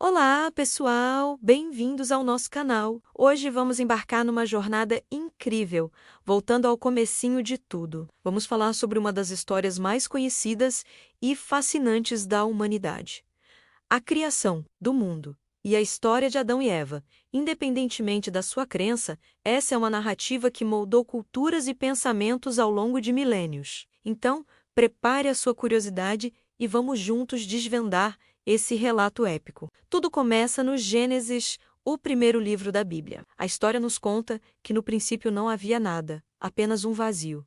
Olá, pessoal! Bem-vindos ao nosso canal. Hoje vamos embarcar numa jornada incrível, voltando ao comecinho de tudo. Vamos falar sobre uma das histórias mais conhecidas e fascinantes da humanidade: a criação do mundo e a história de Adão e Eva. Independentemente da sua crença, essa é uma narrativa que moldou culturas e pensamentos ao longo de milênios. Então, prepare a sua curiosidade e vamos juntos desvendar esse relato épico. Tudo começa no Gênesis, o primeiro livro da Bíblia. A história nos conta que no princípio não havia nada, apenas um vazio.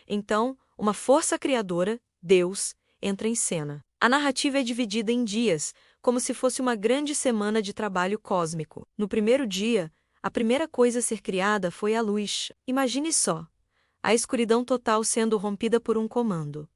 Então, uma força criadora, Deus, entra em cena. A narrativa é dividida em dias, como se fosse uma grande semana de trabalho cósmico. No primeiro dia, a primeira coisa a ser criada foi a luz. Imagine só, a escuridão total sendo rompida por um comando.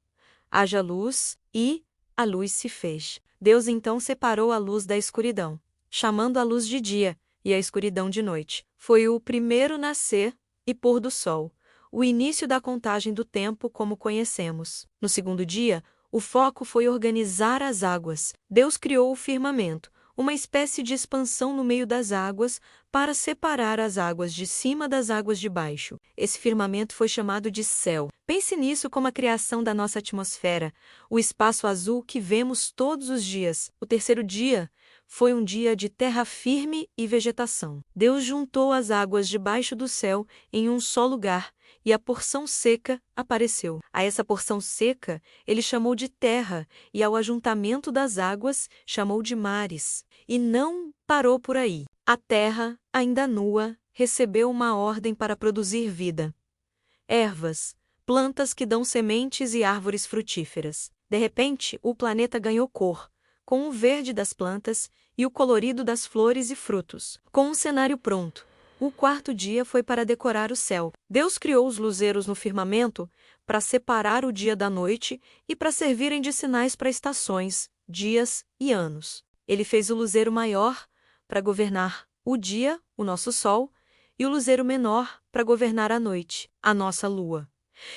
Haja luz, e a luz se fez. Deus então separou a luz da escuridão, chamando a luz de dia e a escuridão de noite. Foi o primeiro nascer e pôr do sol, o início da contagem do tempo como conhecemos. No segundo dia, o foco foi organizar as águas. Deus criou o firmamento, uma espécie de expansão no meio das águas para separar as águas de cima das águas de baixo. Esse firmamento foi chamado de céu. Pense nisso como a criação da nossa atmosfera, o espaço azul que vemos todos os dias. O terceiro dia foi um dia de terra firme e vegetação. Deus juntou as águas debaixo do céu em um só lugar, e a porção seca apareceu. A essa porção seca ele chamou de terra, e ao ajuntamento das águas chamou de mares. E não parou por aí. A terra, ainda nua, recebeu uma ordem para produzir vida: ervas, plantas que dão sementes e árvores frutíferas. De repente, o planeta ganhou cor, com o verde das plantas e o colorido das flores e frutos. Com um cenário pronto, o quarto dia foi para decorar o céu. Deus criou os luzeiros no firmamento para separar o dia da noite e para servirem de sinais para estações, dias e anos. Ele fez o luzeiro maior para governar o dia, o nosso sol, e o luzeiro menor para governar a noite, a nossa lua.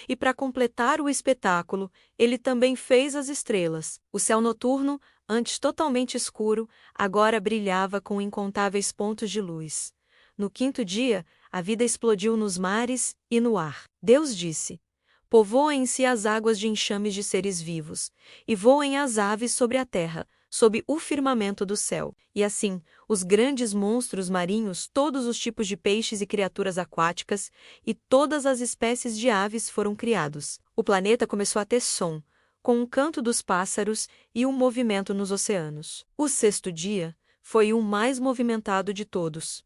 E para completar o espetáculo, ele também fez as estrelas. O céu noturno, antes totalmente escuro, agora brilhava com incontáveis pontos de luz. No quinto dia, a vida explodiu nos mares e no ar. Deus disse: povoem-se as águas de enxames de seres vivos, e voem as aves sobre a terra, sob o firmamento do céu. E assim, os grandes monstros marinhos, todos os tipos de peixes e criaturas aquáticas, e todas as espécies de aves foram criados. O planeta começou a ter som, com o canto dos pássaros e um movimento nos oceanos. O sexto dia foi o mais movimentado de todos.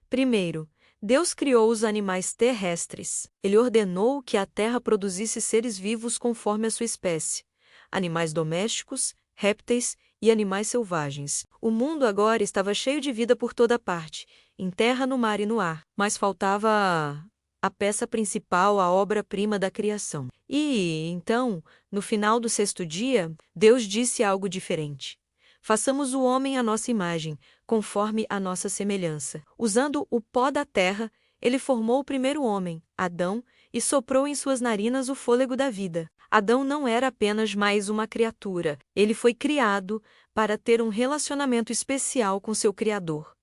Primeiro, Deus criou os animais terrestres. Ele ordenou que a terra produzisse seres vivos conforme a sua espécie: animais domésticos, répteis e animais selvagens. O mundo agora estava cheio de vida por toda parte, em terra, no mar e no ar. Mas faltava a peça principal, a obra-prima da criação. E, então, no final do sexto dia, Deus disse algo diferente: façamos o homem à nossa imagem, conforme a nossa semelhança. Usando o pó da terra, ele formou o primeiro homem, Adão, e soprou em suas narinas o fôlego da vida. Adão não era apenas mais uma criatura. Ele foi criado para ter um relacionamento especial com seu Criador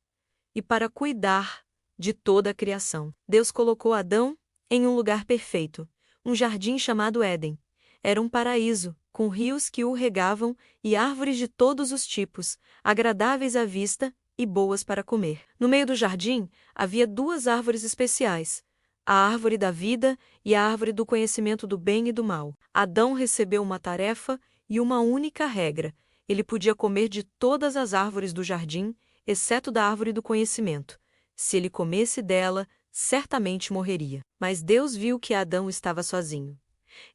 e para cuidar de toda a criação. Deus colocou Adão em um lugar perfeito, um jardim chamado Éden. Era um paraíso, com rios que o regavam e árvores de todos os tipos, agradáveis à vista e boas para comer. No meio do jardim havia duas árvores especiais: a árvore da vida e a árvore do conhecimento do bem e do mal. Adão recebeu uma tarefa e uma única regra: ele podia comer de todas as árvores do jardim, exceto da árvore do conhecimento. Se ele comesse dela, certamente morreria. Mas Deus viu que Adão estava sozinho.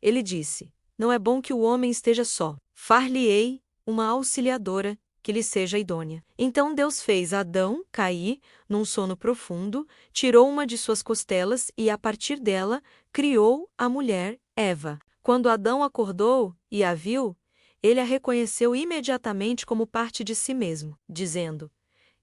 Ele disse: não é bom que o homem esteja só. Far-lhe-ei uma auxiliadora que lhe seja idônea. Então Deus fez Adão cair num sono profundo, tirou uma de suas costelas e, a partir dela, criou a mulher, Eva. Quando Adão acordou e a viu, ele a reconheceu imediatamente como parte de si mesmo, dizendo: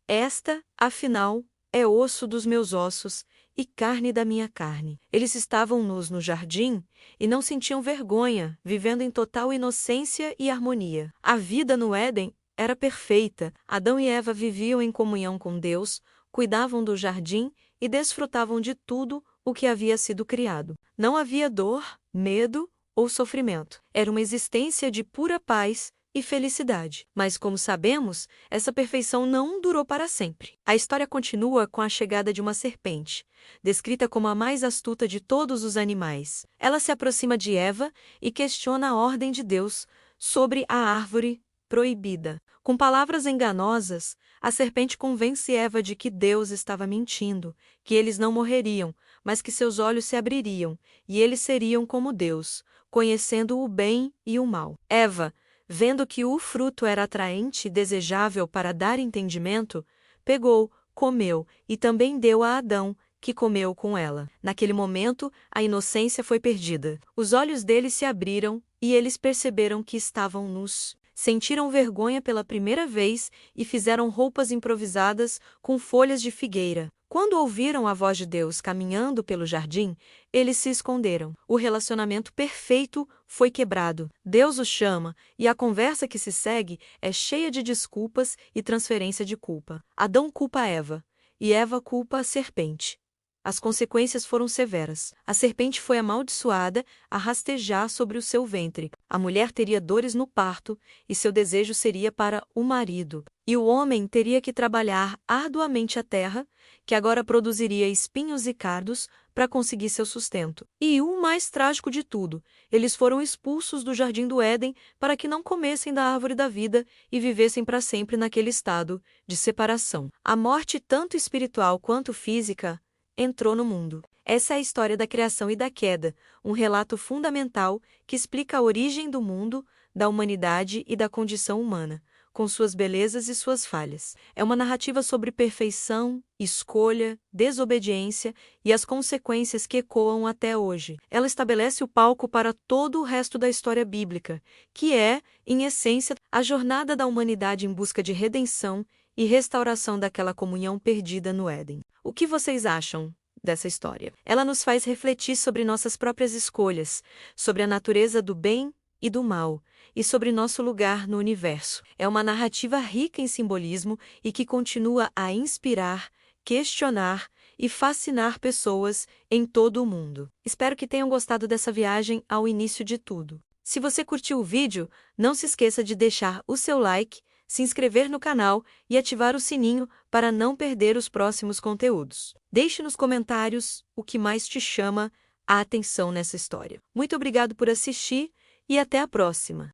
esta, afinal, é osso dos meus ossos e carne da minha carne. Eles estavam nus no jardim e não sentiam vergonha, vivendo em total inocência e harmonia. A vida no Éden era perfeita. Adão e Eva viviam em comunhão com Deus, cuidavam do jardim e desfrutavam de tudo o que havia sido criado. Não havia dor, medo ou sofrimento. Era uma existência de pura paz e felicidade. Mas, como sabemos, essa perfeição não durou para sempre. A história continua com a chegada de uma serpente, descrita como a mais astuta de todos os animais. Ela se aproxima de Eva e questiona a ordem de Deus sobre a árvore proibida. Com palavras enganosas, a serpente convence Eva de que Deus estava mentindo, que eles não morreriam, mas que seus olhos se abririam, e eles seriam como Deus, conhecendo o bem e o mal. Eva, vendo que o fruto era atraente e desejável para dar entendimento, pegou, comeu e também deu a Adão, que comeu com ela. Naquele momento, a inocência foi perdida. Os olhos deles se abriram e eles perceberam que estavam nus. Sentiram vergonha pela primeira vez e fizeram roupas improvisadas com folhas de figueira. Quando ouviram a voz de Deus caminhando pelo jardim, eles se esconderam. O relacionamento perfeito foi quebrado. Deus os chama e a conversa que se segue é cheia de desculpas e transferência de culpa. Adão culpa Eva e Eva culpa a serpente. As consequências foram severas. A serpente foi amaldiçoada a rastejar sobre o seu ventre. A mulher teria dores no parto e seu desejo seria para o marido. E o homem teria que trabalhar arduamente a terra, que agora produziria espinhos e cardos para conseguir seu sustento. E o mais trágico de tudo, eles foram expulsos do jardim do Éden para que não comessem da árvore da vida e vivessem para sempre naquele estado de separação. A morte, tanto espiritual quanto física, entrou no mundo. Essa é a história da criação e da queda, um relato fundamental que explica a origem do mundo, da humanidade e da condição humana, com suas belezas e suas falhas. É uma narrativa sobre perfeição, escolha, desobediência e as consequências que ecoam até hoje. Ela estabelece o palco para todo o resto da história bíblica, que é, em essência, a jornada da humanidade em busca de redenção e restauração daquela comunhão perdida no Éden. O que vocês acham dessa história? Ela nos faz refletir sobre nossas próprias escolhas, sobre a natureza do bem e do mal, e sobre nosso lugar no universo. É uma narrativa rica em simbolismo e que continua a inspirar, questionar e fascinar pessoas em todo o mundo. Espero que tenham gostado dessa viagem ao início de tudo. Se você curtiu o vídeo, não se esqueça de deixar o seu like, se inscrever no canal e ativar o sininho para não perder os próximos conteúdos. Deixe nos comentários o que mais te chama a atenção nessa história. Muito obrigado por assistir e até a próxima!